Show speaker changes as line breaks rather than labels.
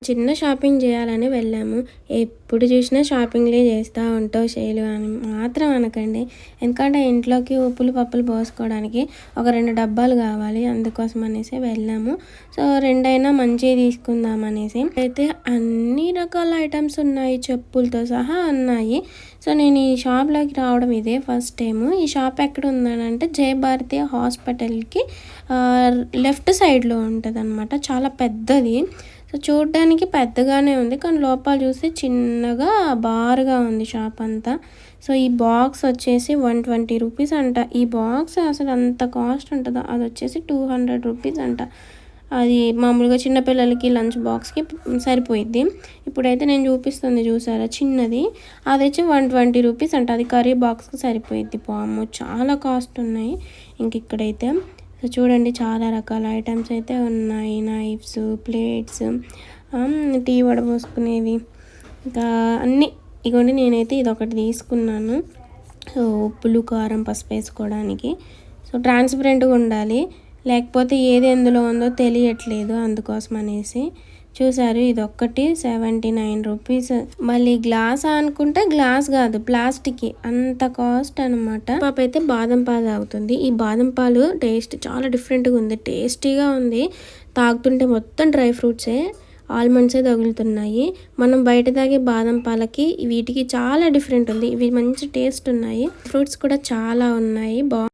చిన్న షాపింగ్ చేయాలని వెళ్ళాము. ఎప్పుడు చూసినా షాపింగ్‌లే చేస్తా ఉంటావు శైలు అని మాత్రం అనకండి. ఎందుకంటే ఇంట్లోకి ఉప్పులు, పప్పులు పోసుకోవడానికి ఒక 2 డబ్బాలు కావాలి. అందుకోసం అనేసి వెళ్ళాము. సో, 2 అయినా మంచియి తీసుకుందాం అనేసి. అయితే అన్ని రకాల ఐటెమ్స్ ఉన్నాయి. చెప్పులతో సహా ఉన్నాయి. సో, నేను ఈ షాప్‌లోకి రావడం ఇదే ఫస్ట్ టైము. ఈ షాప్ ఎక్కడ ఉందనంటే జయభారతి హాస్పిటల్‌కి లెఫ్ట్ సైడ్‌లో ఉంటదనమాట. చాలా పెద్దది. సో, చూడ్డానికి పెద్దగానే ఉంది. కానీ లోపల చూస్తే చిన్నగా బారుగా ఉంది షాప్ అంతా. సో, ఈ బాక్స్ వచ్చేసి 120 రూపీస్ అంట. ఈ బాక్స్ అసలు అంత కాస్ట్ ఉంటదా? అదొచ్చేసి 200 రూపీస్ అంట. అది మామూలుగా చిన్న పిల్లలకి లంచ్ బాక్స్‌కి సరిపోయిద్ది. ఇప్పుడైతే నేను చూపిస్తుంది చూసారా చిన్నది. అదొచ్చి 120 రూపీస్ అంట. అది కర్రీ బాక్స్‌కి సరిపోయిద్ది. వామ్మో! చాలా కాస్ట్ ఉన్నాయి. ఇక్కడైతే సో, చూడండి చాలా రకాల ఐటెమ్స్ అయితే ఉన్నాయి. నైఫ్స్, ప్లేట్స్, టీ వడపోసుకునేవి ఇంకా అన్నీ. ఇగోండి నేనైతే ఇదొకటి తీసుకున్నాను. సో, ఉప్పులు, కారం, పసుపు వేసుకోవడానికి. సో, ట్రాన్స్పరెంట్‌గా ఉండాలి. లేకపోతే ఏది ఎందులో ఉందో తెలియట్లేదు. అందుకోసం అనేసి. చూసారు ఇదొక్కటి 79 రూపీస్. మళ్ళీ గ్లాసా అనుకుంటే గ్లాస్ కాదు ప్లాస్టిక్‌కి. అంత కాస్ట్ అనమాట. పాప అయితే బాదం పాలు తాగుతుంది. ఈ బాదం పాలు టేస్ట్ చాలా డిఫరెంట్‌గా ఉంది. టేస్టీగా ఉంది. తాగుతుంటే మొత్తం డ్రై ఫ్రూట్సే, ఆల్మండ్సే తగులుతున్నాయి. మనం బయట తాగే బాదం పాలకి వీటికి చాలా డిఫరెంట్ ఉంది. ఇవి మంచి టేస్ట్ ఉన్నాయి. ఫ్రూట్స్ కూడా చాలా ఉన్నాయి.